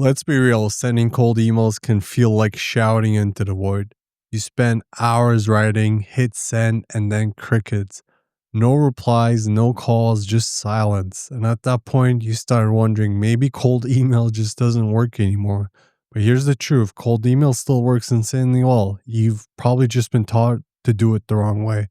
Let's be real, sending cold emails can feel like shouting into the void. You spend hours writing, hit send, and then crickets. No replies, no calls, just silence. And at that point, you start wondering maybe cold email just doesn't work anymore. But here's the truth, cold email still works insanely well. You've probably just been taught to do it the wrong way.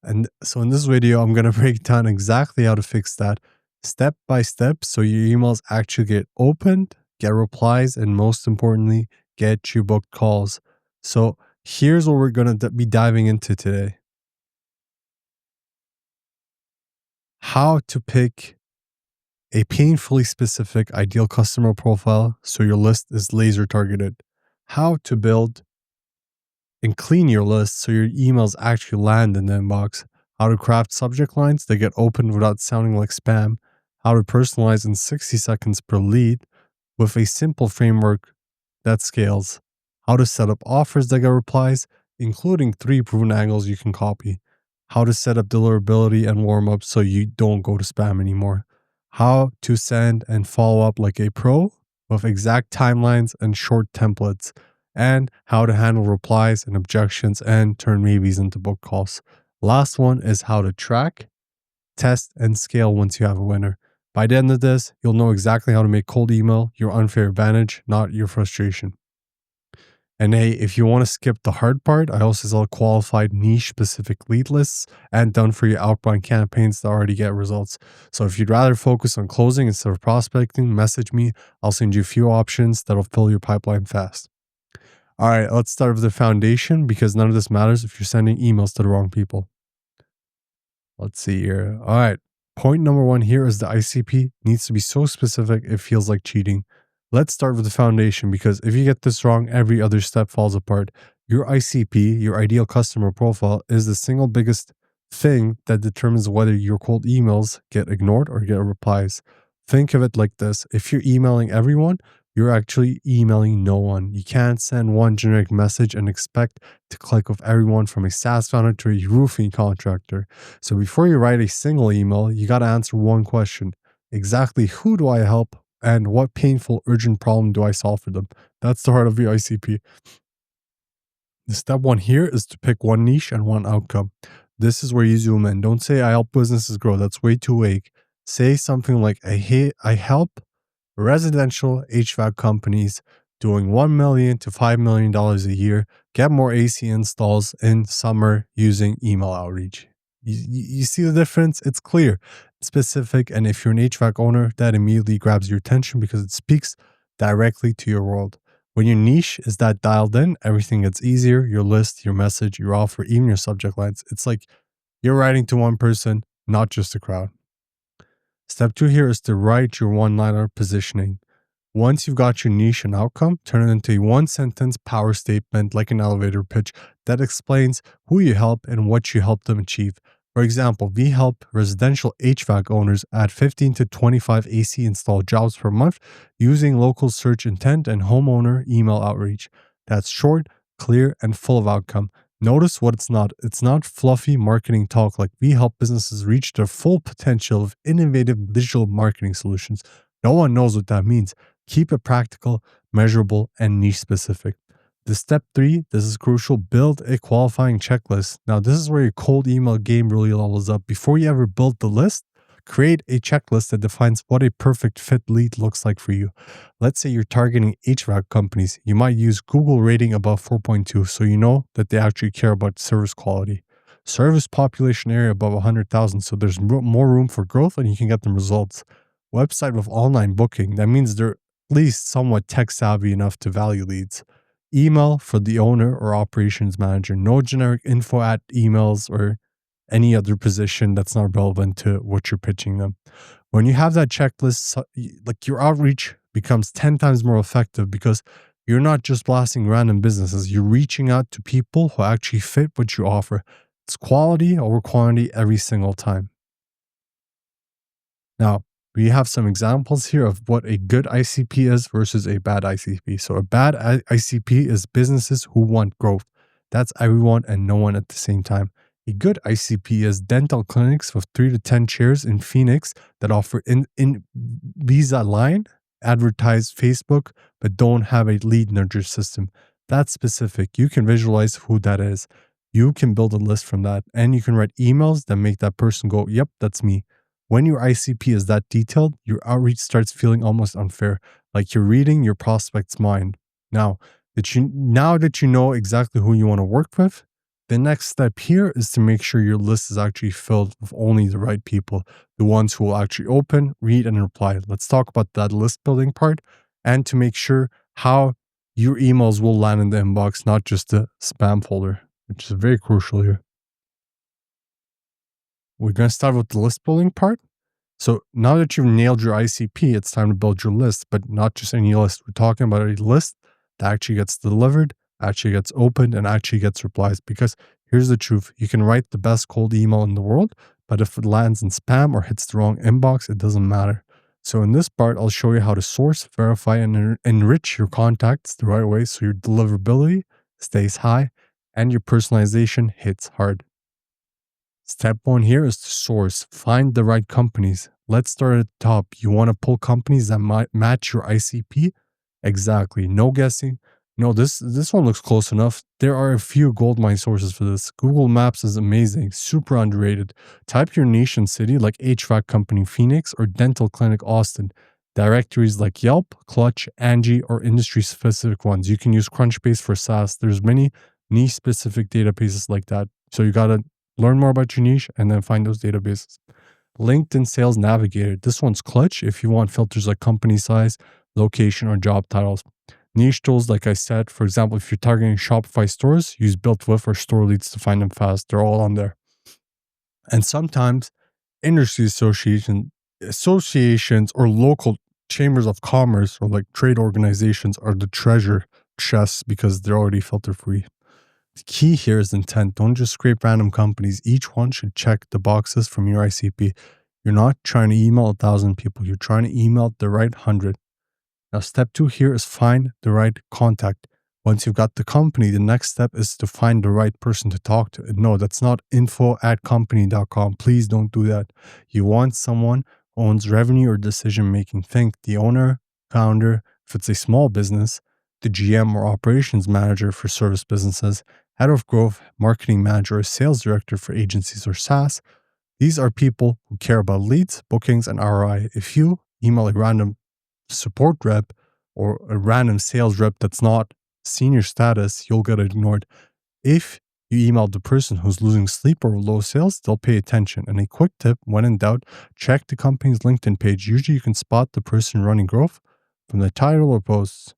And so in this video, I'm going to break down exactly how to fix that step by step so your emails actually get opened, get replies, and most importantly, get you booked calls. So here's what we're going to be diving into today. How to pick a painfully specific ideal customer profile so your list is laser targeted. How to build and clean your list so your emails actually land in the inbox. How to craft subject lines that get opened without sounding like spam. How to personalize in 60 seconds per lead with a simple framework that scales. How to set up offers that get replies, including 3 proven angles you can copy. How to set up deliverability and warm up so you don't go to spam anymore. How to send and follow up like a pro with exact timelines and short templates, and how to handle replies and objections and turn maybes into book calls. Last one is how to track, test, and scale once you have a winner. By the end of this, you'll know exactly how to make cold email your unfair advantage, not your frustration. And hey, if you want to skip the hard part, I also sell qualified niche specific lead lists and done for your outbound campaigns that already get results. So if you'd rather focus on closing instead of prospecting, message me. I'll send you a few options that'll fill your pipeline fast. All right, let's start with the foundation because none of this matters if you're sending emails to the wrong people. Let's see here. All right. Point number 1 here is the ICP needs to be so specific it feels like cheating. Let's start with the foundation because if you get this wrong, every other step falls apart. Your ICP, your ideal customer profile, is the single biggest thing that determines whether your cold emails get ignored or get replies. Think of it like this. If you're emailing everyone, you're actually emailing no one. You can't send one generic message and expect to click with everyone from a SaaS founder to a roofing contractor. So before you write a single email, you got to answer one question. Exactly who do I help and what painful, urgent problem do I solve for them? That's the heart of your ICP. The step 1 here is to pick one niche and one outcome. This is where you zoom in. Don't say I help businesses grow. That's way too vague. Say something like I help residential HVAC companies doing $1 million to $5 million a year get more AC installs in summer using email outreach. You see the difference? It's clear, specific, and if you're an HVAC owner, that immediately grabs your attention because it speaks directly to your world. When your niche is that dialed in, everything gets easier. Your list, your message, your offer, even your subject lines. It's like you're writing to one person, not just a crowd. Step 2 here is to write your one-liner positioning. Once you've got your niche and outcome, turn it into a 1-sentence power statement like an elevator pitch that explains who you help and what you help them achieve. For example, we help residential HVAC owners add 15 to 25 AC install jobs per month using local search intent and homeowner email outreach. That's short, clear, and full of outcome. Notice what it's not. It's not fluffy marketing talk like we help businesses reach their full potential of innovative digital marketing solutions. No one knows what that means. Keep it practical, measurable, and niche specific. The step 3, this is crucial, build a qualifying checklist. Now, this is where your cold email game really levels up. Before you ever build the list, create a checklist that defines what a perfect fit lead looks like for you. Let's say you're targeting HVAC companies. You might use Google rating above 4.2 so you know that they actually care about service quality. Service population area above 100,000 so there's more room for growth and you can get them results. Website with online booking. That means they're at least somewhat tech savvy enough to value leads. Email for the owner or operations manager. No generic info at emails or any other position that's not relevant to what you're pitching them. When you have that checklist, like your outreach becomes 10 times more effective because you're not just blasting random businesses. You're reaching out to people who actually fit what you offer. It's quality over quantity every single time. Now, we have some examples here of what a good ICP is versus a bad ICP. So a bad ICP is businesses who want growth. That's everyone and no one at the same time. A good ICP is dental clinics with 3 to 10 chairs in Phoenix that offer in Invisalign advertise Facebook, but don't have a lead nurture system. That's specific. You can visualize who that is. You can build a list from that, and you can write emails that make that person go, yep, that's me. When your ICP is that detailed, your outreach starts feeling almost unfair, like you're reading your prospect's mind. Now that you know exactly who you want to work with, the next step here is to make sure your list is actually filled with only the right people, the ones who will actually open, read, and reply. Let's talk about that list building part and to make sure how your emails will land in the inbox, not just the spam folder, which is very crucial here. We're going to start with the list building part. So now that you've nailed your ICP, it's time to build your list, but not just any list. We're talking about a list that actually gets delivered, actually gets opened, and actually gets replies. Because here's the truth. You can write the best cold email in the world, but if it lands in spam or hits the wrong inbox, it doesn't matter. So in this part, I'll show you how to source, verify, and enrich your contacts the right way so your deliverability stays high and your personalization hits hard. Step one here is to source. Find the right companies. Let's start at the top. You want to pull companies that might match your ICP. Exactly. No guessing. No, this one looks close enough. There are a few goldmine sources for this. Google Maps is amazing, super underrated. Type your niche and city like HVAC company Phoenix or dental clinic Austin. Directories like Yelp, Clutch, Angie, or industry-specific ones. You can use Crunchbase for SaaS. There's many niche-specific databases like that. So you gotta learn more about your niche and then find those databases. LinkedIn Sales Navigator. This one's clutch if you want filters like company size, location, or job titles. Niche tools, like I said, for example, if you're targeting Shopify stores, use BuiltWith or Store Leads to find them fast. They're all on there. And sometimes industry associations or local chambers of commerce or like trade organizations are the treasure chests because they're already filter free. The key here is intent. Don't just scrape random companies. Each one should check the boxes from your ICP. You're not trying to email 1,000 people. You're trying to email the right 100. Now, step 2 here is find the right contact. Once you've got the company, the next step is to find the right person to talk to. No, that's not info@company.com. Please don't do that. You want someone who owns revenue or decision making. Think the owner, founder, if it's a small business, the GM or operations manager for service businesses, head of growth, marketing manager, or sales director for agencies or SaaS. These are people who care about leads, bookings, and ROI. If you email a random support rep or a random sales rep that's not senior status, you'll get ignored. If you email the person who's losing sleep or low sales, they'll pay attention. And a quick tip, when in doubt, check the company's LinkedIn page. Usually you can spot the person running growth from the title or posts.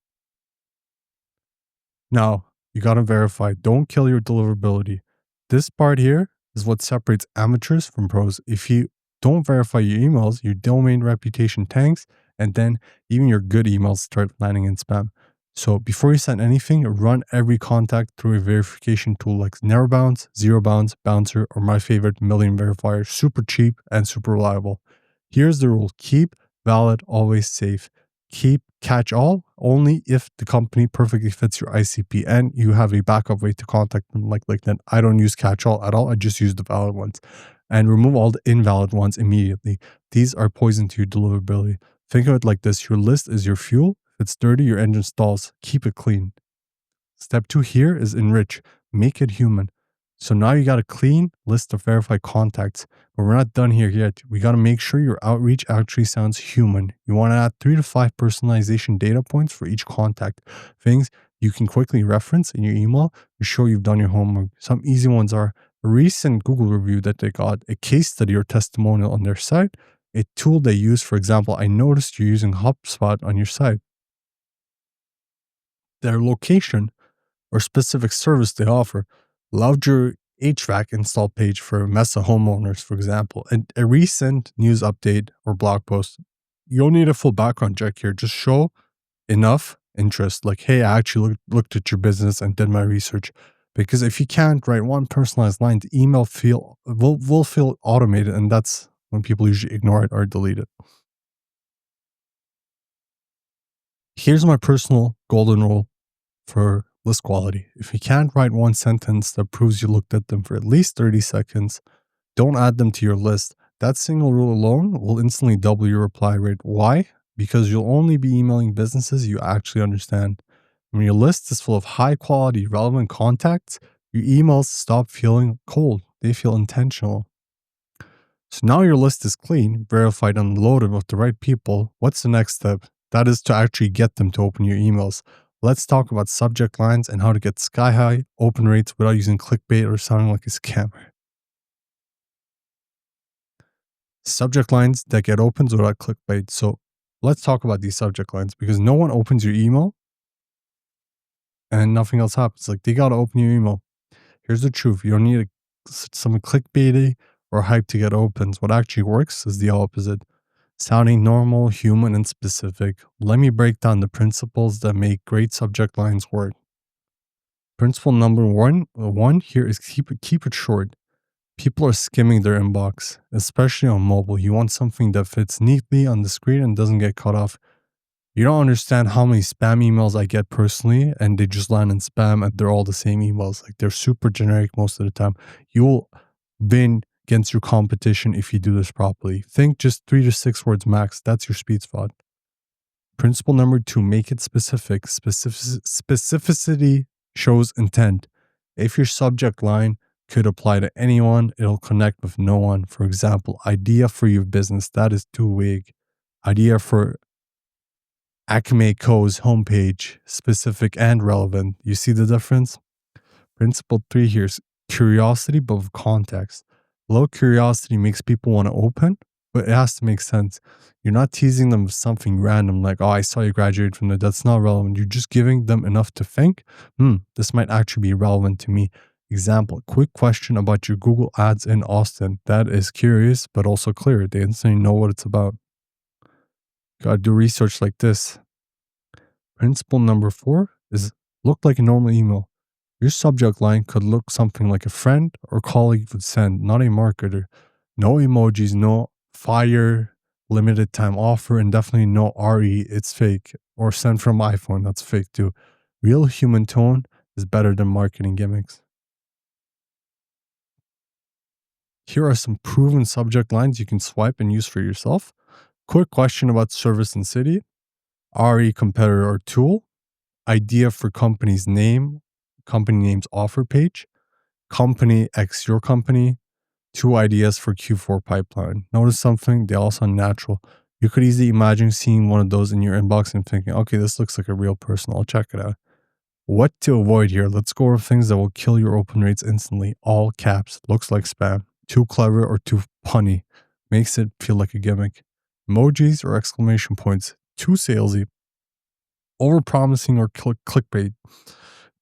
Now, you got to verify. Don't kill your deliverability. This part here is what separates amateurs from pros. If you don't verify your emails, your domain reputation tanks, and then even your good emails start landing in spam. So before you send anything, run every contact through a verification tool like NarrowBounce, ZeroBounce, Bouncer, or my favorite, Million Verifier. Super cheap and super reliable. Here's the rule. Keep valid, always safe. Keep catch all only if the company perfectly fits your ICP and you have a backup way to contact them like LinkedIn. I don't use catch all at all. I just use the valid ones and remove all the invalid ones immediately. These are poison to your deliverability. Think of it like this. Your list is your fuel. If it's dirty, your engine stalls. Keep it clean. Step 2 here is enrich. Make it human. So now you got a clean list of verified contacts, but we're not done here yet. We got to make sure your outreach actually sounds human. You want to add 3 to 5 personalization data points for each contact. Things you can quickly reference in your email to show you've done your homework. Some easy ones are a recent Google review that they got, a case study or testimonial on their site, a tool they use. For example, I noticed you're using HubSpot on your site. Their location or specific service they offer. Loved your HVAC install page for Mesa homeowners, for example, and a recent news update or blog post. You don't need a full background check here. Just show enough interest. Like, hey, I actually looked at your business and did my research. Because if you can't write one personalized line, the email will feel automated, and that's when people usually ignore it or delete it. Here's my personal golden rule for list quality. If you can't write one sentence that proves you looked at them for at least 30 seconds, don't add them to your list. That single rule alone will instantly double your reply rate. Why? because you'll only be emailing businesses you actually understand. When your list is full of high quality, relevant contacts, your emails stop feeling cold. They feel intentional. So now your list is clean, verified, and loaded with the right people. What's the next step? That is to actually get them to open your emails. Let's talk about subject lines and how to get sky high open rates without using clickbait or sounding like a scammer. Subject lines that get opens without clickbait. So let's talk about these subject lines because no one opens your email and nothing else happens. Like they got to open your email. Here's the truth. You don't need some clickbaity or hype to get opens. What actually works is the opposite. Sounding normal, human, and specific. Let me break down the principles that make great subject lines work. Principle number one here is keep it short. People are skimming their inbox, especially on mobile. You want something that fits neatly on the screen and doesn't get cut off. You don't understand how many spam emails I get personally, and they just land in spam and they're all the same emails. Like they're super generic most of the time. You will win against your competition if you do this properly. Think just 3 to 6 words max. That's your sweet spot. Principle number 2, make it specific. Specificity shows intent. If your subject line could apply to anyone, it'll connect with no one. For example, idea for your business, that is too vague. Idea for Acme Co's homepage, specific and relevant. You see the difference? Principle 3 here is curiosity, but with context. Low curiosity makes people want to open, but it has to make sense. You're not teasing them with something random like, oh, I saw you graduate from there. That's not relevant. You're just giving them enough to think, this might actually be relevant to me. Example, quick question about your Google ads in Austin. That is curious, but also clear. They instantly know what it's about. Gotta do research like this. Principle number 4 is look like a normal email. Your subject line could look something like a friend or colleague would send, not a marketer. No emojis, no fire, limited time offer, and definitely no RE, it's fake. Or sent from iPhone, that's fake too. Real human tone is better than marketing gimmicks. Here are some proven subject lines you can swipe and use for yourself. Quick question about service and city. RE competitor or tool. Idea for company's name. Company name's offer page. Company X your company. 2 ideas for Q4 pipeline. Notice something? They all sound natural. You could easily imagine seeing one of those in your inbox and thinking, okay, this looks like a real person. I'll check it out. What to avoid here? Let's go over things that will kill your open rates instantly. All caps. Looks like spam. Too clever or too punny. Makes it feel like a gimmick. Emojis or exclamation points. Too salesy. Overpromising or clickbait.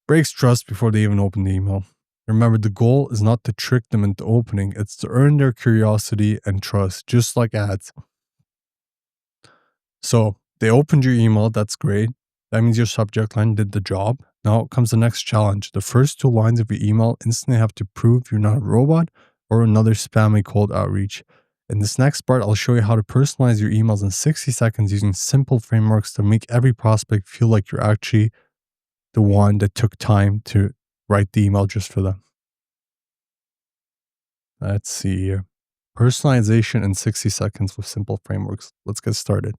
Breaks trust before they even open the email. Remember, the goal is not to trick them into opening. It's to earn their curiosity and trust, just like ads. So they opened your email. That's great. That means your subject line did the job. Now comes the next challenge. The first 2 lines of your email instantly have to prove you're not a robot or another spammy cold outreach. In this next part, I'll show you how to personalize your emails in 60 seconds using simple frameworks to make every prospect feel like you're actually the one that took time to write the email just for them. Let's see here. Personalization in 60 seconds with simple frameworks. Let's get started.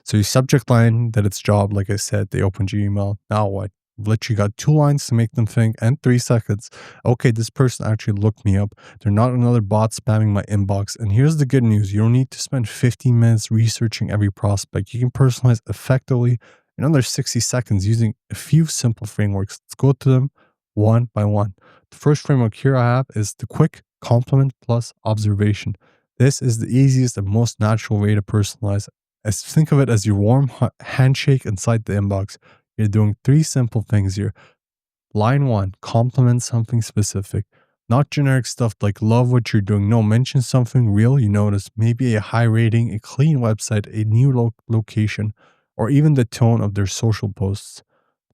So your subject line did its job. Like I said, they opened your email. Now what? Literally got 2 lines to make them think and 3 seconds. Okay, this person actually looked me up. They're not another bot spamming my inbox. And here's the good news. You don't need to spend 15 minutes researching every prospect. You can personalize effectively in under 60 seconds using a few simple frameworks. Let's go through them one by one. The first framework here I have is the quick compliment plus observation. This is the easiest and most natural way to personalize. Think of it as your warm handshake inside the inbox. You're doing 3 simple things here. Line 1, compliment something specific. Not generic stuff like love what you're doing. No, mention something real you notice. Maybe a high rating, a clean website, a new location, or even the tone of their social posts.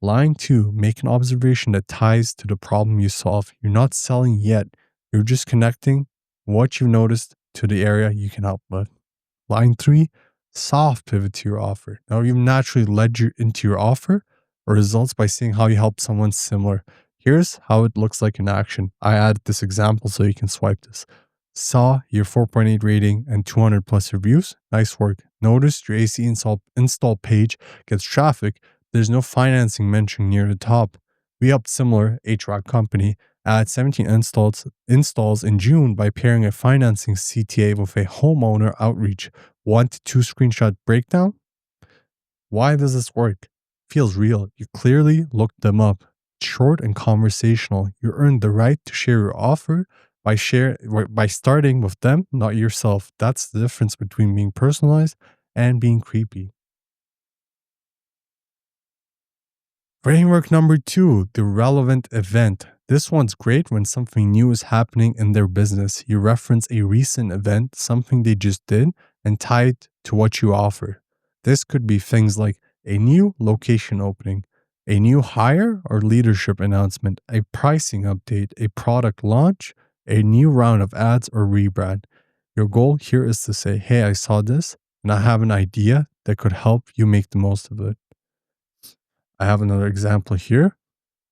Line 2, make an observation that ties to the problem you solve. You're not selling yet. You're just connecting what you've noticed to the area you can help with. Line 3, soft pivot to your offer. Now you've naturally led into your offer or results by seeing how you help someone similar. Here's how it looks like in action. I added this example so you can swipe this. Saw your 4.8 rating and 200 plus reviews. Nice work. Notice your AC install page gets traffic. There's no financing mentioned near the top. We helped similar HVAC company add 17 installs in June by pairing a financing CTA with a homeowner outreach. 1 to 2 screenshot breakdown. Why does this work? Feels real. You clearly looked them up. Short and conversational. You earned the right to share your offer by starting with them, not yourself. That's the difference between being personalized and being creepy. Framework number 2, the relevant event. This one's great when something new is happening in their business. You reference a recent event, something they just did, and tie it to what you offer. This could be things like a new location opening, a new hire or leadership announcement, a pricing update, a product launch, a new round of ads or rebrand. Your goal here is to say, hey, I saw this and I have an idea that could help you make the most of it. I have another example here.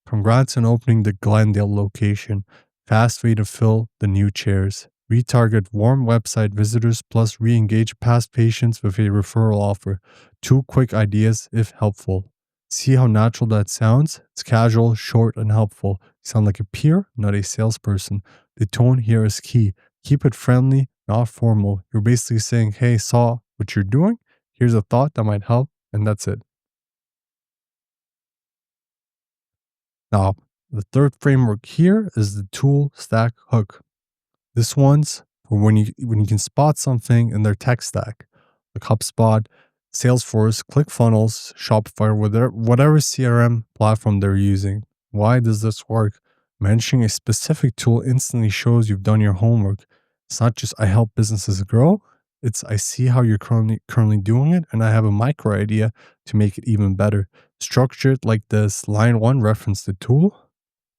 Congrats on opening the Glendale location. Fast way to fill the new chairs. Retarget warm website visitors plus re-engage past patients with a referral offer. 2 quick ideas if helpful. See how natural that sounds? It's casual, short, and helpful. You sound like a peer, not a salesperson. The tone here is key. Keep it friendly, not formal. You're basically saying, hey, saw what you're doing. Here's a thought that might help, and that's it. Now, the third framework here is the tool stack hook. This one's for when you can spot something in their tech stack, like HubSpot, Salesforce, ClickFunnels, Shopify, whatever CRM platform they're using. Why does this work? Mentioning a specific tool instantly shows you've done your homework. It's not just I help businesses grow. It's I see how you're currently doing it, and I have a micro idea to make it even better. Structured like this: line 1, reference the tool;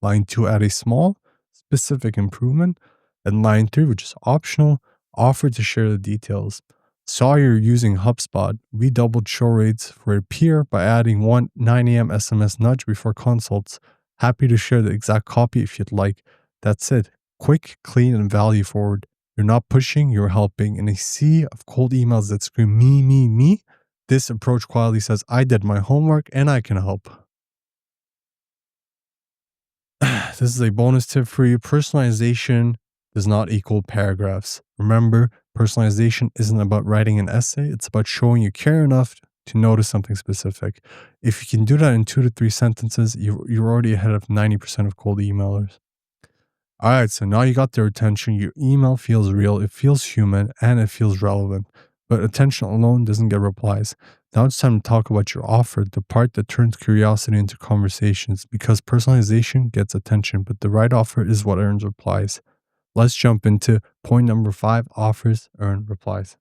line 2, add a small, specific improvement; and line 3, which is optional, offer to share the details. Saw you're using HubSpot. We doubled show rates for a peer by adding 9 a.m. SMS nudge before consults. Happy to share the exact copy if you'd like. That's it. Quick, clean, and value forward. You're not pushing, you're helping. In a sea of cold emails that scream me, me, me, this approach quietly says, I did my homework and I can help. This is a bonus tip for you. Personalization does not equal paragraphs. Remember, personalization isn't about writing an essay. It's about showing you care enough to notice something specific. If you can do that in 2 to 3 sentences, you're already ahead of 90% of cold emailers. All right, so now you got their attention. Your email feels real, it feels human, and it feels relevant. But attention alone doesn't get replies. Now it's time to talk about your offer, the part that turns curiosity into conversations, because personalization gets attention, but the right offer is what earns replies. Let's jump into point number 5, offers earn replies.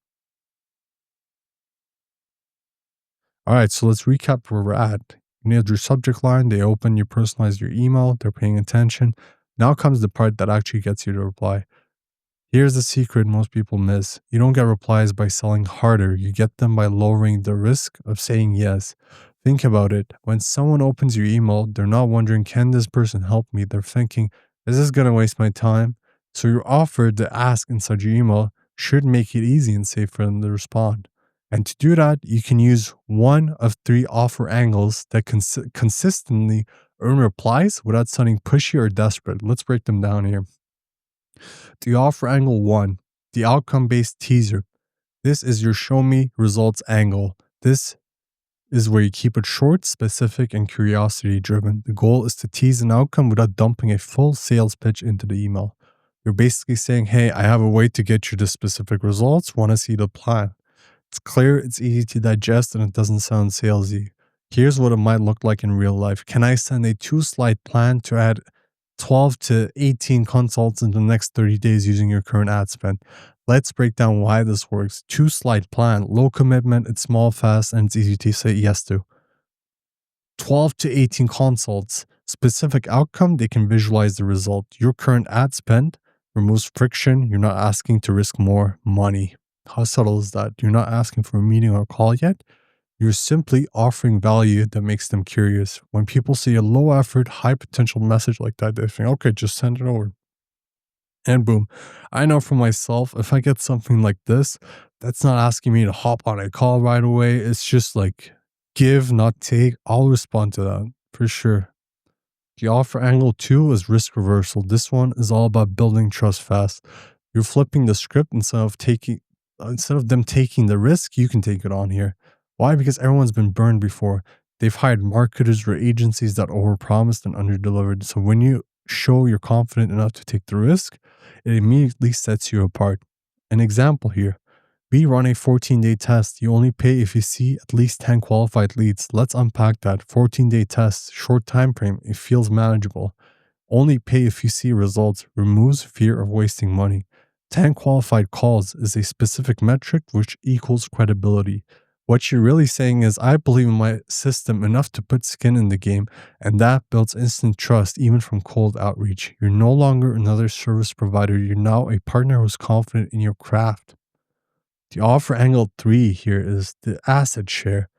All right, so let's recap where we're at. You nailed your subject line, they open, you personalize your email, they're paying attention. Now comes the part that actually gets you to reply. Here's the secret most people miss. You don't get replies by selling harder. You get them by lowering the risk of saying yes. Think about it. When someone opens your email, they're not wondering, can this person help me? They're thinking, is this going to waste my time? So your offer to ask inside your email should make it easy and safe for them to respond. And to do that, you can use one of 3 offer angles that consistently earn replies without sounding pushy or desperate. Let's break them down here. The offer angle 1, the outcome-based teaser. This is your show me results angle. This is where you keep it short, specific, and curiosity driven. The goal is to tease an outcome without dumping a full sales pitch into the email. You're basically saying, hey, I have a way to get you the specific results. Want to see the plan? It's clear, it's easy to digest, and it doesn't sound salesy. Here's what it might look like in real life. Can I send a 2-slide plan to add 12 to 18 consults in the next 30 days using your current ad spend? Let's break down why this works. 2-slide plan, low commitment, it's small, fast, and it's easy to say yes to. 12 to 18 consults, specific outcome, they can visualize the result. Your current ad spend removes friction. You're not asking to risk more money. How subtle is that? You're not asking for a meeting or a call yet. You're simply offering value that makes them curious. When people see a low effort, high potential message like that, they think, okay, just send it over. And boom. I know for myself, if I get something like this, that's not asking me to hop on a call right away. It's just like give, not take. I'll respond to that for sure. The offer angle two is risk reversal. This one is all about building trust fast. You're flipping the script instead of them taking the risk, you can take it on here. Why? Because everyone's been burned before. They've hired marketers or agencies that overpromised and underdelivered. So when you show you're confident enough to take the risk, it immediately sets you apart. An example here. We run a 14-day test. You only pay if you see at least 10 qualified leads. Let's unpack that. 14-day test, short time frame, it feels manageable. Only pay if you see results, removes fear of wasting money. 10 qualified calls is a specific metric which equals credibility. What you're really saying is, I believe in my system enough to put skin in the game, and that builds instant trust even from cold outreach. You're no longer another service provider. You're now a partner who's confident in your craft. The offer angle three here is the asset share.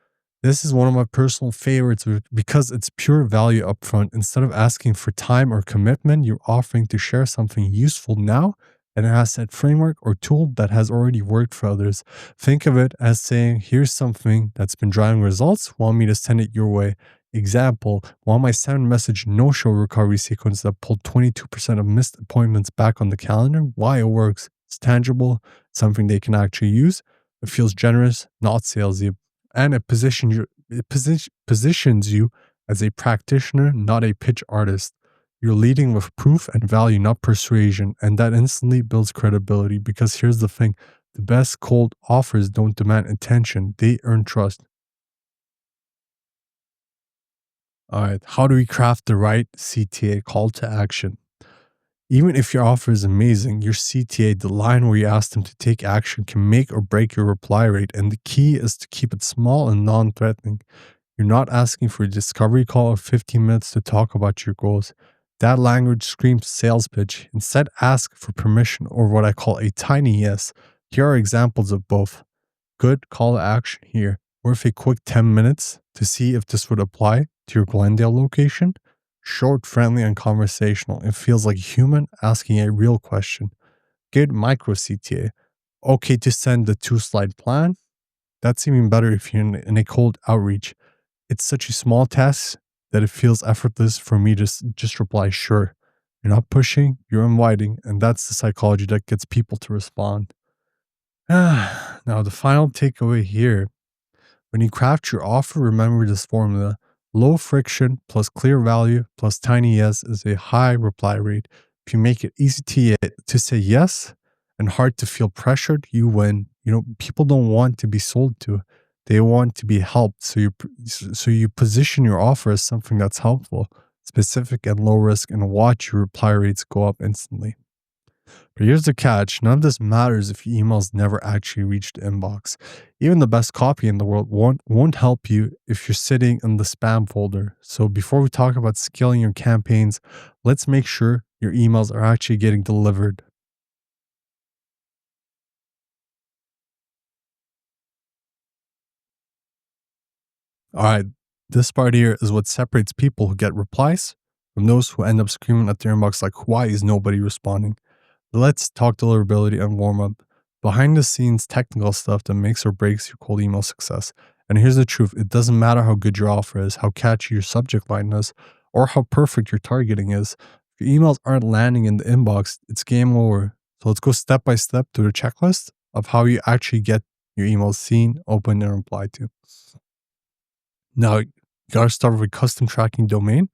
This is one of my personal favorites because it's pure value upfront. Instead of asking for time or commitment, you're offering to share something useful now, an asset framework or tool that has already worked for others. Think of it as saying, here's something that's been driving results, want me to send it your way. Example, want my 7-message no-show recovery sequence that pulled 22% of missed appointments back on the calendar. Why it works. It's tangible, something they can actually use. It feels generous, not salesy, and positions you as a practitioner, not a pitch artist. You're leading with proof and value, not persuasion, and that instantly builds credibility. Because here's the thing: the best cold offers don't demand attention; they earn trust. All right, how do we craft the right CTA, call to action? Even if your offer is amazing, your CTA, the line where you ask them to take action, can make or break your reply rate. And the key is to keep it small and non threatening. You're not asking for a discovery call or 15 minutes to talk about your goals. That language screams sales pitch. Instead, ask for permission, or what I call a tiny yes. Here are examples of both. Good call to action here. Worth a quick 10 minutes to see if this would apply to your Glendale location. Short, friendly, and conversational. It feels like a human asking a real question. Good micro CTA. Okay to send the 2-slide plan. That's even better if you're in a cold outreach. It's such a small task that it feels effortless for me to just reply, sure. You're not pushing, you're inviting, and that's the psychology that gets people to respond. Now, the final takeaway here: when you craft your offer, remember this formula. Low friction plus clear value plus tiny yes is a high reply rate. If you make it easy to say yes and hard to feel pressured, you win. People don't want to be sold to. They want to be helped. So you position your offer as something that's helpful, specific, and low risk, and watch your reply rates go up instantly. But here's the catch: none of this matters if your emails never actually reach the inbox. Even the best copy in the world won't help you if you're sitting in the spam folder. So before we talk about scaling your campaigns, let's make sure your emails are actually getting delivered. All right, this part here is what separates people who get replies from those who end up screaming at their inbox like, why is nobody responding? Let's talk deliverability and warm up. Behind the scenes technical stuff that makes or breaks your cold email success. And here's the truth: it doesn't matter how good your offer is, how catchy your subject line is, or how perfect your targeting is. If your emails aren't landing in the inbox, it's game over. So let's go step by step through the checklist of how you actually get your emails seen, opened, and replied to. Now, you gotta start with a custom tracking domain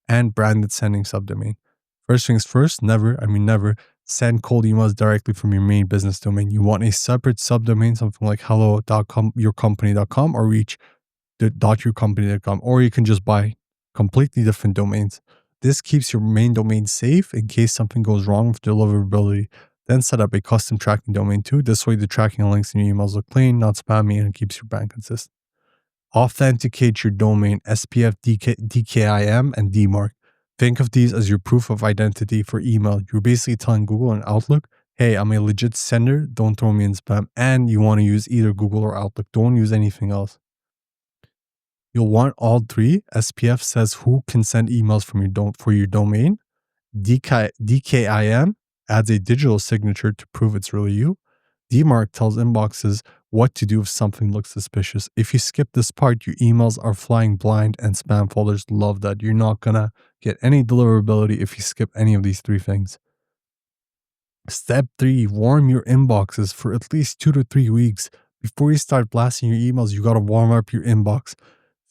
and branded sending subdomain. First things first, never send cold emails directly from your main business domain. You want a separate subdomain, something like hello.com, yourcompany.com, or reach.yourcompany.com, or you can just buy completely different domains. This keeps your main domain safe in case something goes wrong with deliverability. Then set up a custom tracking domain too. This way the tracking links in your emails look clean, not spammy, and it keeps your brand consistent. Authenticate your domain, SPF, DKIM, and DMARC. Think of these as your proof of identity for email. You're basically telling Google and Outlook, hey, I'm a legit sender, don't throw me in spam. And you want to use either Google or Outlook. Don't use anything else. You'll want all three. SPF says who can send emails from for your domain. DKIM adds a digital signature to prove it's really you. DMARC tells inboxes what to do if something looks suspicious. If you skip this part, your emails are flying blind and spam folders love that. You're not gonna get any deliverability if you skip any of these three things. Step 3, warm your inboxes for at least 2 to 3 weeks. Before you start blasting your emails, you gotta warm up your inbox.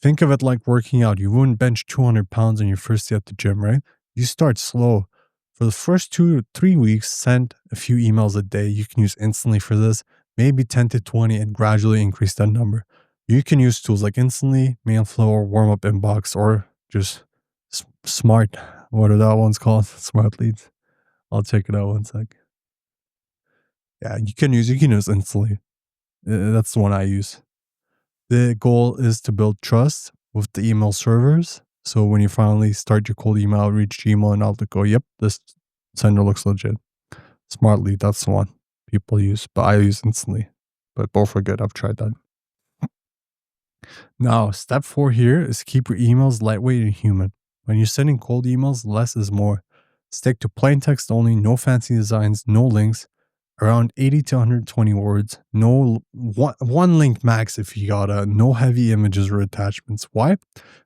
Think of it like working out. You wouldn't bench 200 pounds on your first day at the gym, right? You start slow. For the first 2 to 3 weeks, send a few emails a day. You can use Instantly for this, maybe 10 to 20, and gradually increase that number. You can use tools like Instantly, Mailflow, or Warm Up Inbox, or just Smart. What are that one's called? Smart Leads. I'll check it out one sec. Yeah, you can use Instantly. That's the one I use. The goal is to build trust with the email servers. So when you finally start your cold email outreach, Gmail and Outlook go, yep, this sender looks legit. Smartly, that's the one people use, but I use Instantly. But both are good. I've tried that. Now, step 4 here is keep your emails lightweight and human. When you're sending cold emails, less is more. Stick to plain text only, no fancy designs, no links, around 80 to 120 words, no one link max if you gotta, no heavy images or attachments. Why?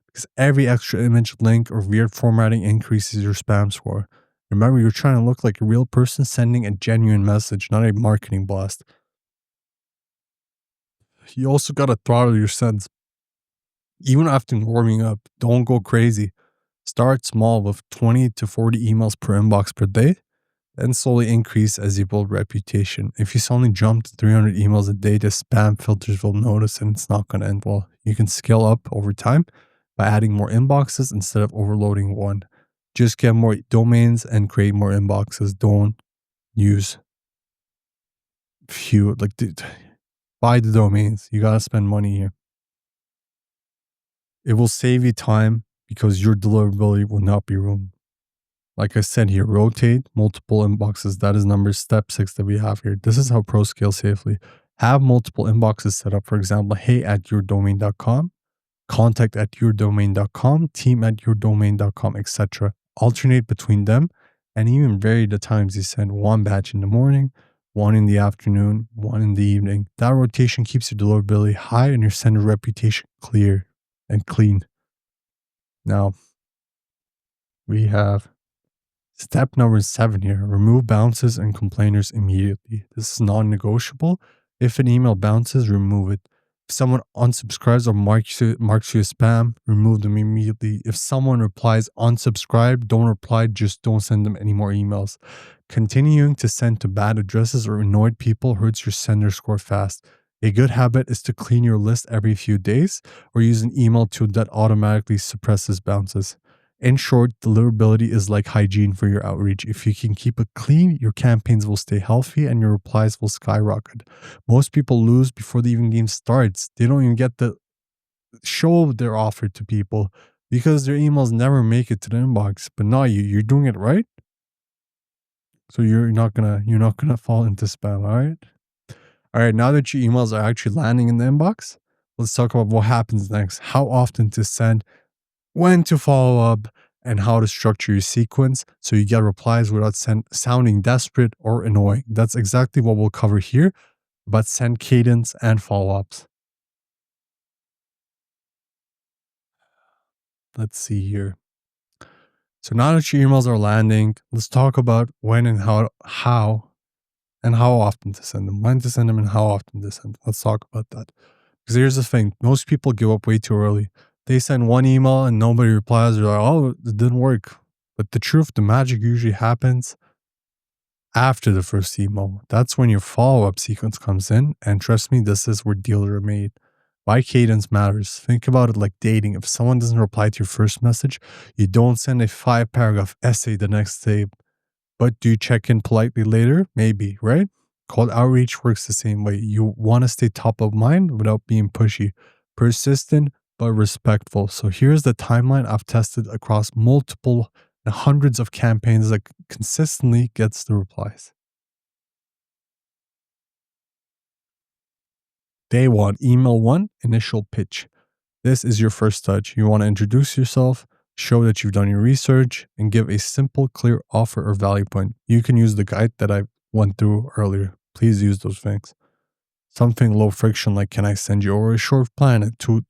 Because every extra image, link, or weird formatting increases your spam score. Remember, you're trying to look like a real person sending a genuine message, not a marketing blast. You also gotta throttle your sends. Even after warming up, don't go crazy. Start small with 20 to 40 emails per inbox per day, then slowly increase as you build reputation. If you suddenly jump to 300 emails a day, the spam filters will notice and it's not going to end well. You can scale up over time by adding more inboxes instead of overloading one. Just get more domains and create more inboxes. Don't use few, buy the domains. You got to spend money here. It will save you time because your deliverability will not be ruined. Like I said here, rotate multiple inboxes. That is number step 6 that we have here. This is how pros scale safely. Have multiple inboxes set up. For example, hey@yourdomain.com, contact@yourdomain.com, team@yourdomain.com, etc. Alternate between them and even vary the times you send. One batch in the morning, one in the afternoon, one in the evening. That rotation keeps your deliverability high and your sender reputation clear and clean. Now, we have step number 7 here. Remove bounces and complainers immediately. This is non-negotiable. If an email bounces, remove it. If someone unsubscribes or marks you as spam, remove them immediately. If someone replies unsubscribe, don't reply, just don't send them any more emails. Continuing to send to bad addresses or annoyed people hurts your sender score fast. A good habit is to clean your list every few days or use an email tool that automatically suppresses bounces. In short, deliverability is like hygiene for your outreach. If you can keep it clean, your campaigns will stay healthy and your replies will skyrocket. Most people lose before the even game starts. They don't even get to show their offer to people because their emails never make it to the inbox. But not you. You're doing it right. So you're not gonna fall into spam, all right? All right, now that your emails are actually landing in the inbox, let's talk about what happens next. How often to send, when to follow up, and how to structure your sequence so you get replies without sounding desperate or annoying. That's exactly what we'll cover here, but send cadence and follow-ups. Let's see here. So now that your emails are landing, let's talk about when and how and how often to send them, when to send them and how often to send them. Let's talk about that. Because here's the thing, most people give up way too early. They send one email and nobody replies. They're like, oh, it didn't work. But the truth, the magic usually happens after the first email. That's when your follow-up sequence comes in. And trust me, this is where deals are made. Why cadence matters. Think about it like dating. If someone doesn't reply to your first message, you don't send a 5-paragraph essay the next day. But do you check in politely later? Maybe, right? Cold outreach works the same way. You want to stay top of mind without being pushy, persistent, but respectful. So here's the timeline I've tested across multiple and hundreds of campaigns that consistently gets the replies. Day 1, email 1, initial pitch. This is your first touch. You want to introduce yourself, Show that you've done your research and give a simple, clear offer or value point. You can use the guide that I went through earlier. Please use those things. Something low friction, like, can I send you over a short plan, a two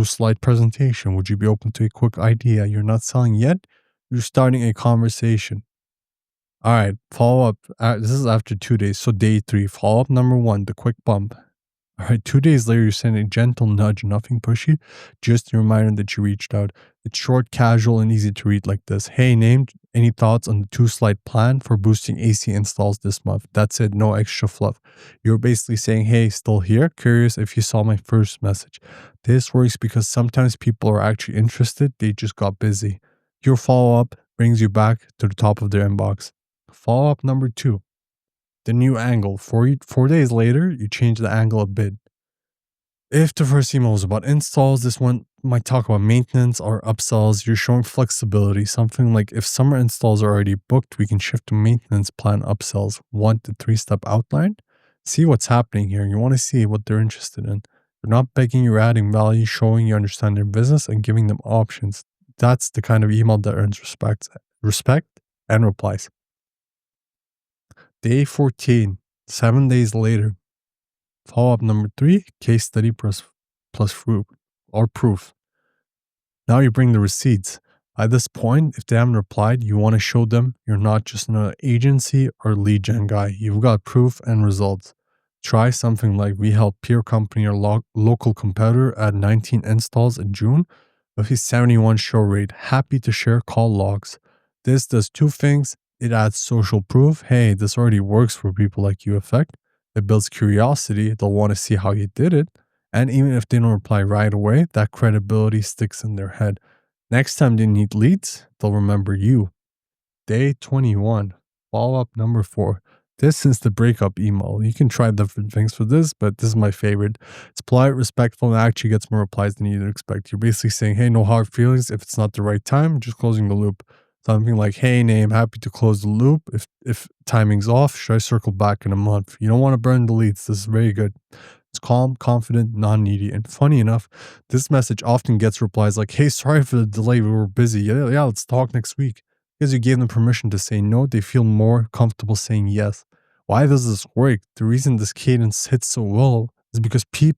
slide presentation? Would you be open to a quick idea? You're not selling yet. You're starting a conversation. All right, follow up. This is after 2 days. So day 3, follow up number 1, the quick bump. All right, 2 days later, you send a gentle nudge, nothing pushy, just a reminder that you reached out. It's short, casual, and easy to read like this. Hey, named, any thoughts on the 2-slide plan for boosting AC installs this month? That's it, no extra fluff. You're basically saying, hey, still here? Curious if you saw my first message. This works because sometimes people are actually interested, they just got busy. Your follow up brings you back to the top of their inbox. Follow up number 2. The new angle. 4 days later, you change the angle a bit. If the first email was about installs, this one might talk about maintenance or upsells. You're showing flexibility. Something like, if summer installs are already booked, we can shift to maintenance plan upsells. 1 to 3-step outline. See what's happening here. You want to see what they're interested in. You're not begging, you're adding value, showing you understand their business and giving them options. That's the kind of email that earns respect and replies. Day 14, 7 days later. Follow up number 3, case study plus proof. Now you bring the receipts. At this point, if they haven't replied, you want to show them you're not just an agency or lead gen guy. You've got proof and results. Try something like, we helped peer company or local competitor add 19 installs in June with a 71 show rate. Happy to share call logs. This does 2 things. It adds social proof. Hey, this already works for people like you effect. It builds curiosity. They'll want to see how you did it. And even if they don't reply right away, that credibility sticks in their head. Next time they need leads, they'll remember you. Day 21, follow up number 4. This is the breakup email. You can try different things for this, but this is my favorite. It's polite, respectful, and actually gets more replies than you'd expect. You're basically saying, hey, no hard feelings. If it's not the right time, just closing the loop. Something like, hey, name, happy to close the loop. If timing's off, should I circle back in a month? You don't want to burn the leads. This is very good. It's calm, confident, non-needy. And funny enough, this message often gets replies like, hey, sorry for the delay. We were busy. Yeah, let's talk next week. Because you gave them permission to say no, they feel more comfortable saying yes. Why does this work? The reason this cadence hits so well is because it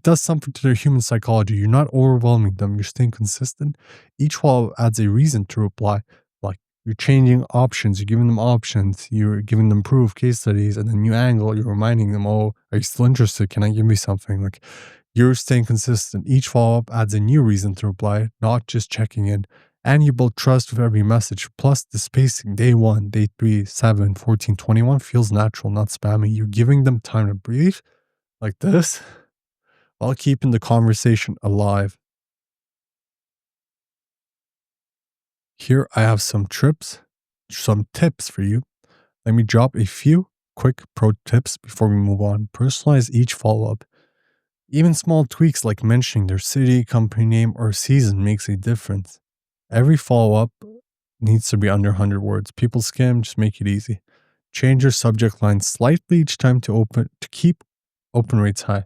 does something to their human psychology. You're not overwhelming them. You're staying consistent. Each follow adds a reason to reply. Like, you're changing options. You're giving them options. You're giving them proof, case studies, and a new angle. You're reminding them, oh, are you still interested? Can I give me something? Like, you're staying consistent. Each follow-up adds a new reason to reply, not just checking in. And you build trust with every message. Plus, the spacing, day 1, day 3, 7, 14, 21 feels natural, not spammy. You're giving them time to breathe like this, while keeping the conversation alive. Here I have some tips for you. Let me drop a few quick pro tips before we move on. Personalize each follow-up. Even small tweaks like mentioning their city, company name, or season makes a difference. Every follow-up needs to be under 100 words. People skim, just make it easy. Change your subject line slightly each time to keep open rates high.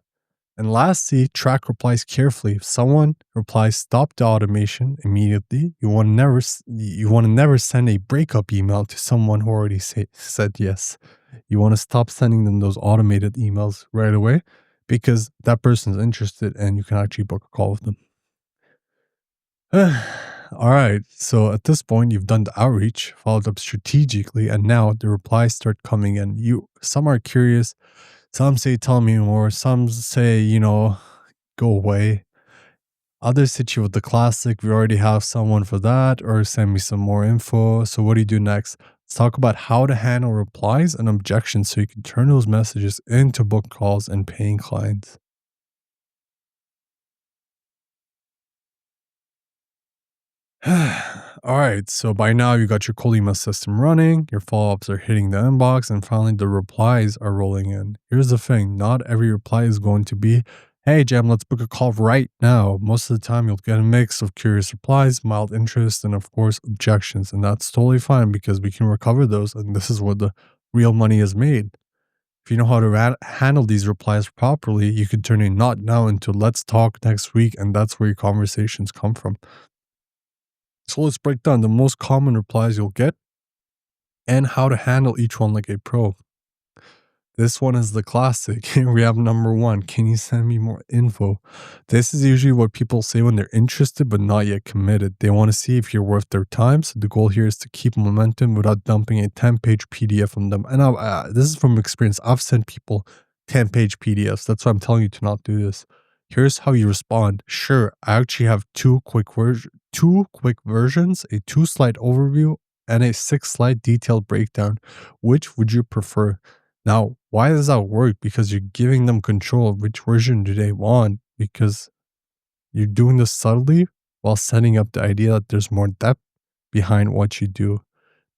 And lastly, track replies carefully. If someone replies, stop the automation immediately. You want to never send a breakup email to someone who already said yes. You want to stop sending them those automated emails right away, because that person is interested and you can actually book a call with them. All right. So at this point, you've done the outreach, followed up strategically, and now the replies start coming in. Some are curious. Some say, tell me more. Some say, go away. Others hit you with the classic, we already have someone for that, or send me some more info. So what do you do next? Let's talk about how to handle replies and objections so you can turn those messages into book calls and paying clients. All right, so by now you got your cold email system running, your follow-ups are hitting the inbox, and finally the replies are rolling in. Here's the thing, not every reply is going to be, hey Jem, let's book a call right now. Most of the time you'll get a mix of curious replies, mild interest, and of course objections, and that's totally fine because we can recover those, and this is where the real money is made. If you know how to handle these replies properly, you can turn a not now into let's talk next week, and that's where your conversations come from. So let's break down the most common replies you'll get and how to handle each one like a pro. This one is the classic. Here we have number one. Can you send me more info? This is usually what people say when they're interested but not yet committed. They want to see if you're worth their time. So the goal here is to keep momentum without dumping a 10-page PDF on them. And this is from experience. I've sent people 10-page PDFs. That's why I'm telling you to not do this. Here's how you respond. Sure, I actually have two quick versions, a 2-slide overview and a 6-slide detailed breakdown. Which would you prefer? Now, why does that work? Because you're giving them control of which version do they want, because you're doing this subtly while setting up the idea that there's more depth behind what you do.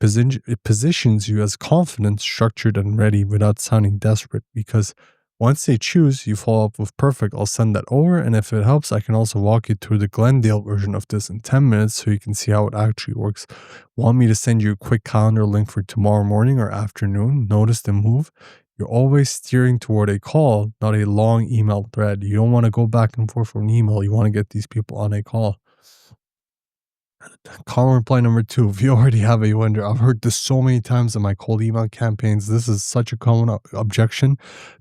It positions you as confident, structured, and ready without sounding desperate, because once they choose, you follow up with perfect. I'll send that over, and if it helps, I can also walk you through the Glendale version of this in 10 minutes so you can see how it actually works. Want me to send you a quick calendar link for tomorrow morning or afternoon? Notice the move. You're always steering toward a call, not a long email thread. You don't want to go back and forth from an email. You want to get these people on a call. Common reply number two, if you already have a vendor. I've heard this so many times in my cold email campaigns. This is such a common objection.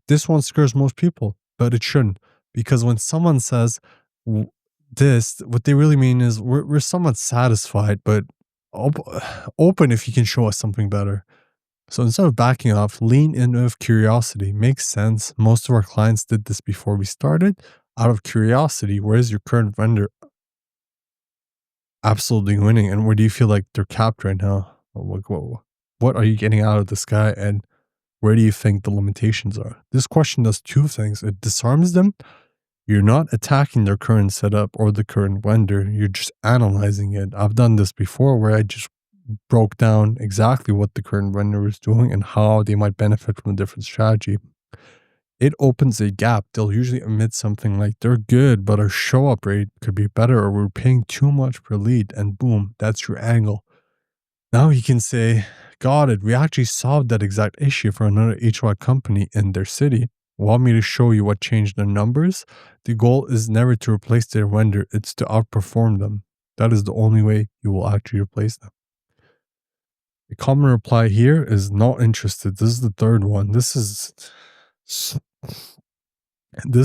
This one scares most people, but it shouldn't. Because when someone says this, what they really mean is we're somewhat satisfied, but open if you can show us something better. So instead of backing off, lean in with curiosity. Makes sense. Most of our clients did this before we started. Out of curiosity, where is your current vendor absolutely winning, and where do you feel like they're capped right now? What are you getting out of this guy, and where do you think the limitations are? This question does two things. It disarms them. You're not attacking their current setup or the current vendor. You're just analyzing it. I've done this before where I just broke down exactly what the current vendor is doing and how they might benefit from a different strategy. It opens a gap. They'll usually admit something like, they're good, but our show up rate could be better, or we're paying too much per lead, and boom, that's your angle. Now you can say, got it. We actually solved that exact issue for another HVAC company in their city. Want me to show you what changed their numbers? The goal is never to replace their vendor. It's to outperform them. That is the only way you will actually replace them. The common reply here is not interested. This is the third one. This is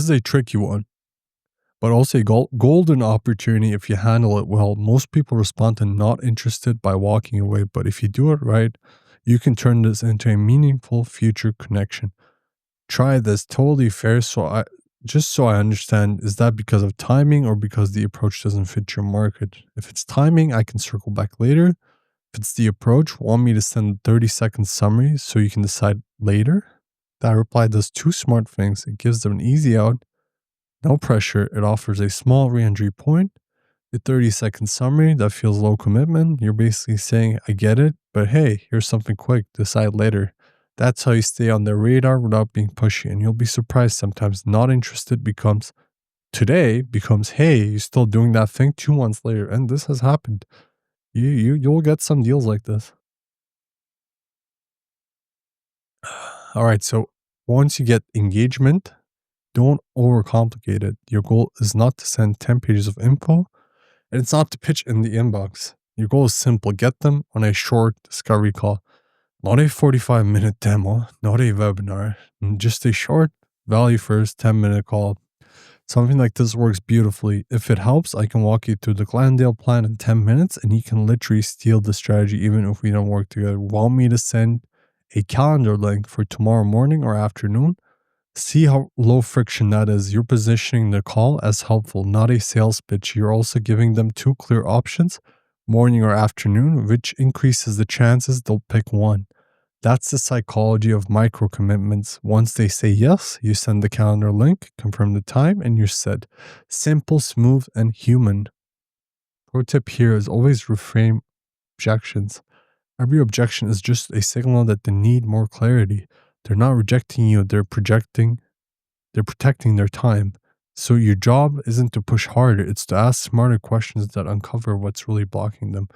a tricky one, but also a golden opportunity if you handle it well. Most people respond to not interested by walking away, but if you do it right, you can turn this into a meaningful future connection. Try this. Totally fair. So I understand, is that because of timing or because the approach doesn't fit your market? If it's timing, I can circle back later. If it's the approach, want me to send a 30-second summary so you can decide later? That reply does two smart things. It gives them an easy out, no pressure. It offers a small re-entry point. The 30-second summary, that feels low commitment. You're basically saying, I get it, but hey, here's something quick. Decide later. That's how you stay on their radar without being pushy. And you'll be surprised sometimes not interested becomes hey, you're still doing that thing 2 months later. And this has happened. You'll get some deals like this. All right. So once you get engagement, don't overcomplicate it. Your goal is not to send 10 pages of info, and it's not to pitch in the inbox. Your goal is simple. Get them on a short discovery call. Not a 45-minute demo, not a webinar, just a short value first 10-minute call. Something like this works beautifully. If it helps, I can walk you through the Glendale plan in 10 minutes, and you can literally steal the strategy even if we don't work together. Want me to send a calendar link for tomorrow morning or afternoon? See how low friction that is. You're positioning the call as helpful, not a sales pitch. You're also giving them two clear options, morning or afternoon, which increases the chances they'll pick one. That's the psychology of micro commitments. Once they say yes, you send the calendar link, confirm the time, and you're set. Simple, smooth, and human. Pro tip here is always reframe objections. Every objection is just a signal that they need more clarity. They're not rejecting you, they're protecting their time. So your job isn't to push harder, it's to ask smarter questions that uncover what's really blocking them.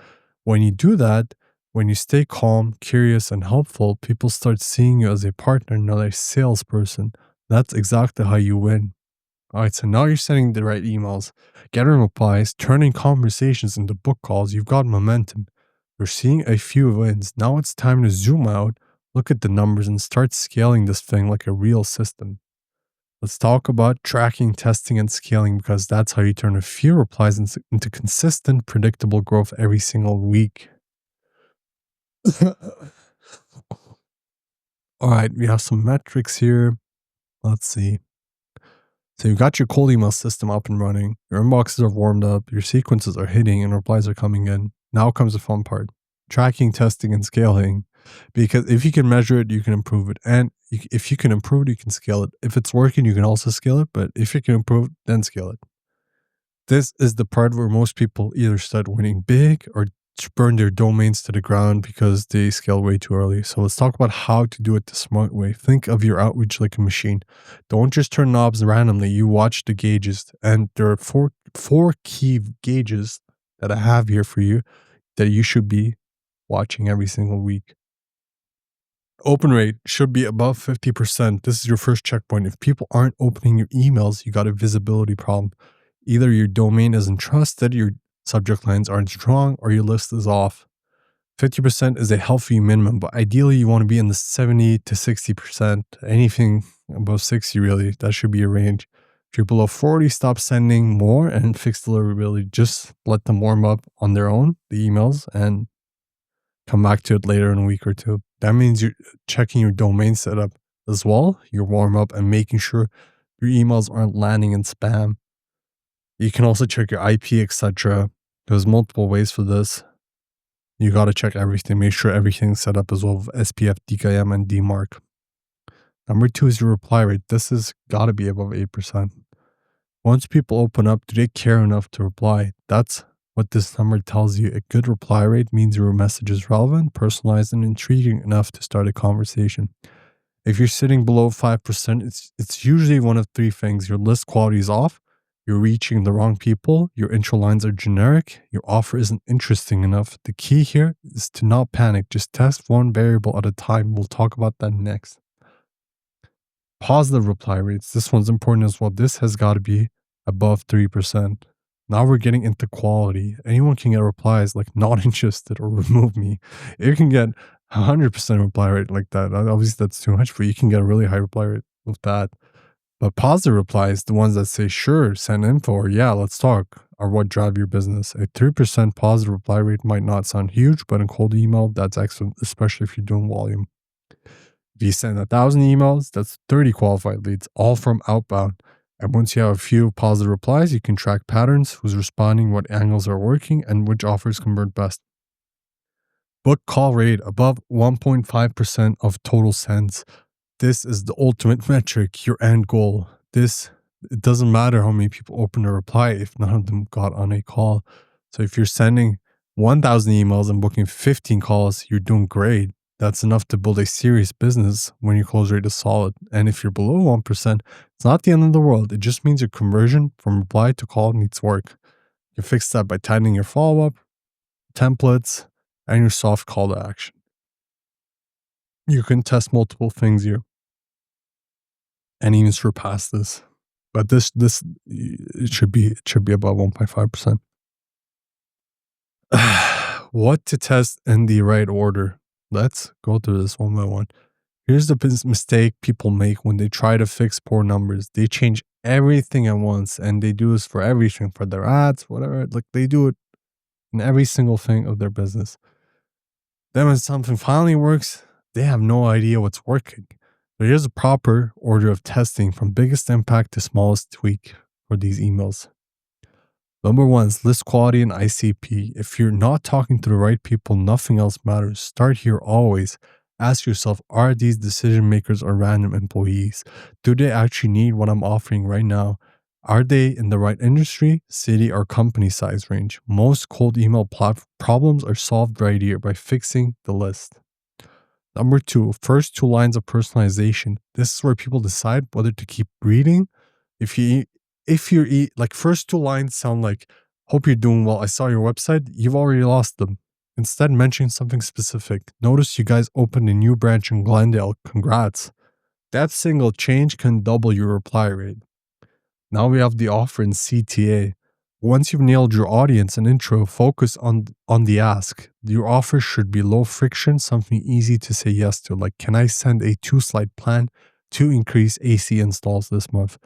When you do that, When you stay calm, curious, and helpful, people start seeing you as a partner, not a salesperson. That's exactly how you win. All right, so now you're sending the right emails, getting replies, turning conversations into book calls. You've got momentum. You're seeing a few wins. Now it's time to zoom out, look at the numbers, and start scaling this thing like a real system. Let's talk about tracking, testing, and scaling because that's how you turn a few replies into consistent, predictable growth every single week. All right, we have some metrics here. Let's see. So you've got your cold email system up and running. Your inboxes are warmed up. Your sequences are hitting and replies are coming in. Now comes the fun part: tracking, testing, and scaling. Because if you can measure it, you can improve it. And if you can improve it, you can scale it. If it's working, you can also scale it. But if you can improve it, then scale it. This is the part where most people either start winning big or burn their domains to the ground because they scale way too early. So let's talk about how to do it the smart way. Think of your outreach like a machine. Don't just turn knobs randomly. You watch the gauges, and there are four key gauges that I have here for you that you should be watching every single week. Open rate should be above 50%. This is your first checkpoint. If people aren't opening your emails, you got a visibility problem. Either your domain isn't trusted, your subject lines aren't strong, or your list is off. 50% is a healthy minimum, but ideally you want to be in the 70 to 60%. Anything above 60, really, that should be your range. If you're below 40, stop sending more and fix deliverability. Just let them warm up on their own, the emails, and come back to it later in a week or two. That means you're checking your domain setup as well, your warm up, and making sure your emails aren't landing in spam. You can also check your IP, etc. There's multiple ways for this. You got to check everything. Make sure everything's set up as well with SPF, DKIM, and DMARC. Number 2 is your reply rate. This has got to be above 8%. Once people open up, do they care enough to reply? That's what this number tells you. A good reply rate means your message is relevant, personalized, and intriguing enough to start a conversation. If you're sitting below 5%, it's usually one of 3 things. Your list quality is off, you're reaching the wrong people, your intro lines are generic, your offer isn't interesting enough. The key here is to not panic. Just test one variable at a time. We'll talk about that next. Positive reply rates. This one's important as well. This has got to be above 3%. Now we're getting into quality. Anyone can get replies like not interested or remove me. You can get 100% reply rate like that. Obviously, that's too much, but you can get a really high reply rate with that. But positive replies, the ones that say, sure, send info, or yeah, let's talk, are what drive your business. A 3% positive reply rate might not sound huge, but in cold email, that's excellent, especially if you're doing volume. If you send 1,000 emails, that's 30 qualified leads, all from outbound. And once you have a few positive replies, you can track patterns, who's responding, what angles are working, and which offers convert best. Book call rate above 1.5% of total sends. This is the ultimate metric, your end goal. It doesn't matter how many people open a reply if none of them got on a call. So if you're sending 1,000 emails and booking 15 calls, you're doing great. That's enough to build a serious business when your close rate is solid. And if you're below 1%, it's not the end of the world. It just means your conversion from reply to call needs work. You fix that by tightening your follow-up, templates, and your soft call to action. You can test multiple things here and even surpass this. But it should be above 1.5%. What to test in the right order? Let's go through this one by one. Here's the mistake people make when they try to fix poor numbers. They change everything at once, and they do this for everything, for their ads, whatever. Like they do it in every single thing of their business. Then when something finally works, they have no idea what's working. So here's a proper order of testing from biggest impact to smallest tweak for these emails. Number 1 is list quality and ICP. If you're not talking to the right people, nothing else matters. Start here always. Ask yourself, are these decision makers or random employees? Do they actually need what I'm offering right now? Are they in the right industry, city, or company size range? Most cold email problems are solved right here by fixing the list. Number 2, first 2 lines of personalization. This is where people decide whether to keep reading. If you're like first 2 lines sound like, hope you're doing well, I saw your website, you've already lost them. Instead, mention something specific. Notice you guys opened a new branch in Glendale. Congrats. That single change can double your reply rate. Now we have the offer in CTA. Once you've nailed your audience and intro, focus on the ask. Your offer should be low friction, something easy to say yes to, like, can I send a 2-slide plan to increase AC installs this month?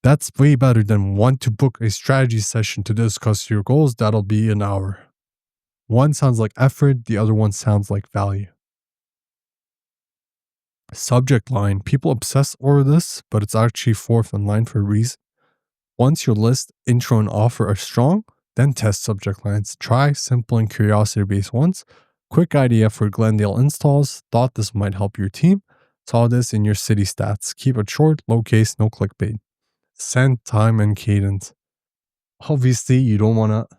That's way better than want to book a strategy session to discuss your goals. That'll be an hour. One sounds like effort, the other one sounds like value. Subject line. People obsess over this, but it's actually fourth in line for a reason. Once your list, intro, and offer are strong, then test subject lines. Try simple and curiosity-based ones. Quick idea for Glendale installs. Thought this might help your team. Saw this in your city stats. Keep it short, low case, no clickbait. Send time and cadence. Obviously, you don't want to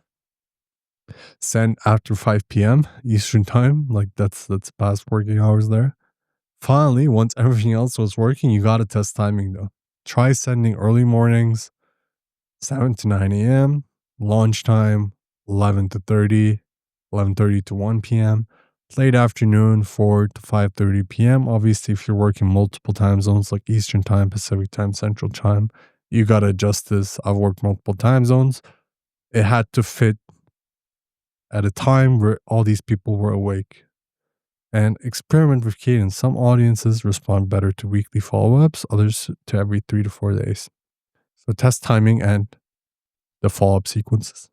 send after 5 p.m. Eastern time. Like that's past working hours there. Finally, once everything else was working, you got to test timing though. Try sending early mornings, 7 to 9 a.m., lunchtime, 11 to 30, 11:30 to 1 p.m., late afternoon, 4 to 5:30 p.m. Obviously, if you're working multiple time zones like Eastern time, Pacific time, Central time, you got to adjust this. I've worked multiple time zones. It had to fit at a time where all these people were awake. And experiment with cadence. Some audiences respond better to weekly follow-ups, others to every 3 to 4 days. So test timing and the follow-up sequences.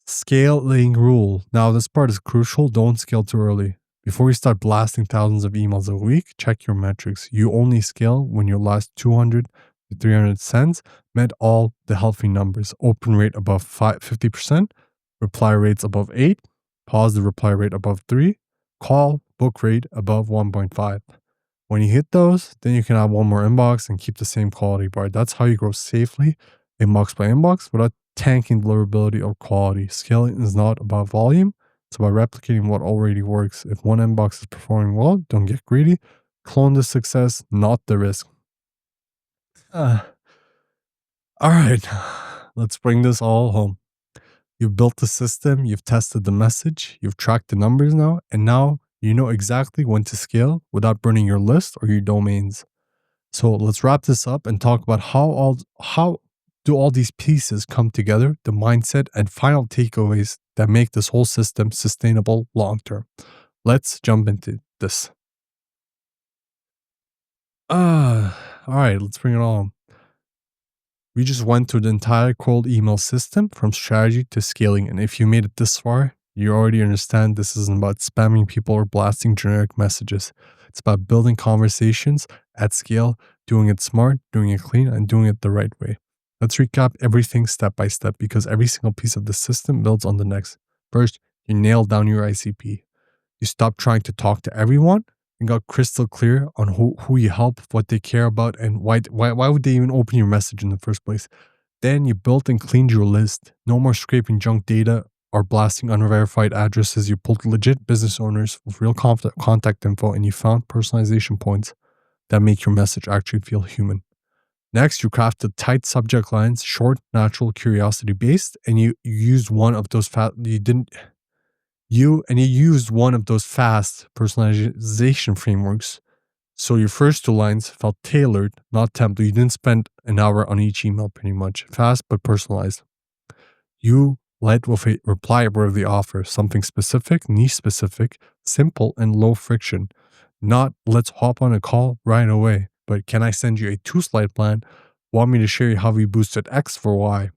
Scaling rule. Now this part is crucial. Don't scale too early. Before you start blasting thousands of emails a week, check your metrics. You only scale when your last 200 to 300 sends met all the healthy numbers. Open rate above 50%, reply rates above 8, positive reply rate above 3, call book rate above 1.5. When you hit those, then you can add one more inbox and keep the same quality bar. That's how you grow safely inbox by inbox without tanking deliverability or quality. Scaling is not about volume. It's about replicating what already works. If one inbox is performing well, don't get greedy. Clone the success, not the risk. All right, let's bring this all home. You've built the system, you've tested the message, you've tracked the numbers now, and now you know exactly when to scale without burning your list or your domains. So let's wrap this up and talk about how do all these pieces come together, the mindset and final takeaways that make this whole system sustainable long term. Let's jump into this. All right, let's bring it on. We just went through the entire cold email system from strategy to scaling. And if you made it this far, you already understand this isn't about spamming people or blasting generic messages. It's about building conversations at scale, doing it smart, doing it clean, and doing it the right way. Let's recap everything step by step because every single piece of the system builds on the next. First, you nail down your ICP. You stop trying to talk to everyone and got crystal clear on who you help, what they care about, and why would they even open your message in the first place. Then you built and cleaned your list. No more scraping junk data or blasting unverified addresses. You pulled legit business owners with real contact info, and you found personalization points that make your message actually feel human. Next, you crafted tight subject lines, short, natural, curiosity-based, and you used one of those you used one of those fast personalization frameworks. So your first 2 lines felt tailored, not template. You didn't spend an hour on each email pretty much. Fast but personalized. You led with a reply-worthy offer, something specific, niche specific, simple, and low friction. Not let's hop on a call right away, but can I send you a 2-slide plan? Want me to share you how we boosted X for Y?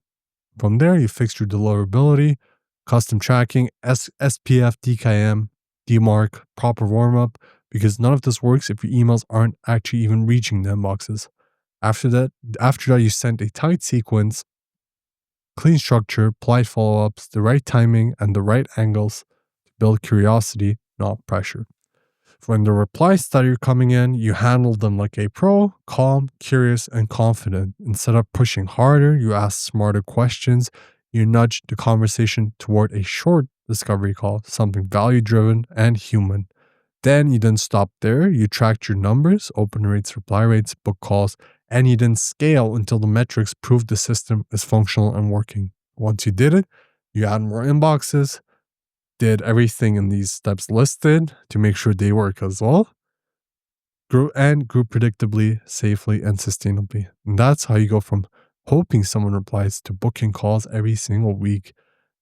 From there, you fixed your deliverability, custom tracking, SPF, DKIM, DMARC, proper warm-up, because none of this works if your emails aren't actually even reaching the inboxes. After that, you sent a tight sequence, clean structure, polite follow-ups, the right timing, and the right angles to build curiosity, not pressure. When the replies started coming in, you handled them like a pro, calm, curious, and confident. Instead of pushing harder, you asked smarter questions. You nudged the conversation toward a short discovery call, something value-driven and human. Then you didn't stop there. You tracked your numbers, open rates, reply rates, book calls, and you didn't scale until the metrics proved the system is functional and working. Once you did it, you add more inboxes, did everything in these steps listed to make sure they work as well. Grew predictably, safely, and sustainably. And that's how you go from hoping someone replies to booking calls every single week.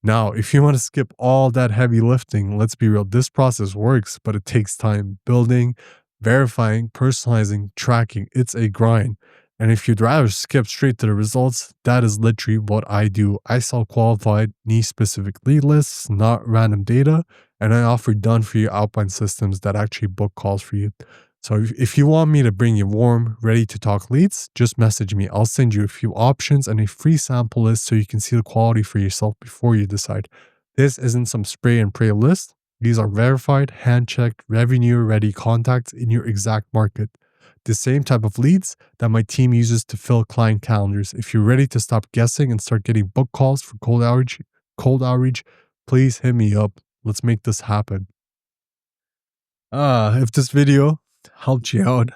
Now, if you want to skip all that heavy lifting, let's be real, this process works, but it takes time building, verifying, personalizing, tracking. It's a grind. And if you'd rather skip straight to the results, that is literally what I do. I sell qualified, niche specific lead lists, not random data, and I offer done for you outbound systems that actually book calls for you. So if you want me to bring you warm, ready to talk leads, just message me. I'll send you a few options and a free sample list so you can see the quality for yourself before you decide. This isn't some spray and pray list. These are verified, hand-checked, revenue-ready contacts in your exact market. The same type of leads that my team uses to fill client calendars. If you're ready to stop guessing and start getting book calls for cold outreach, please hit me up. Let's make this happen. If this video helped you out,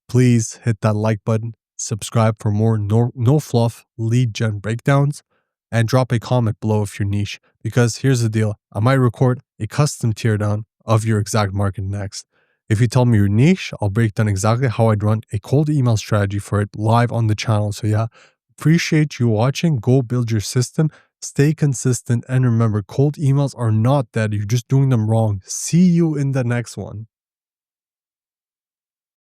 please hit that like button, subscribe for more no fluff lead gen breakdowns, and drop a comment below if you're niche. Because here's the deal, I might record a custom teardown of your exact market next. If you tell me you're niche, I'll break down exactly how I'd run a cold email strategy for it live on the channel. So yeah, appreciate you watching. Go build your system. Stay consistent. And remember, cold emails are not dead. You're just doing them wrong. See you in the next one.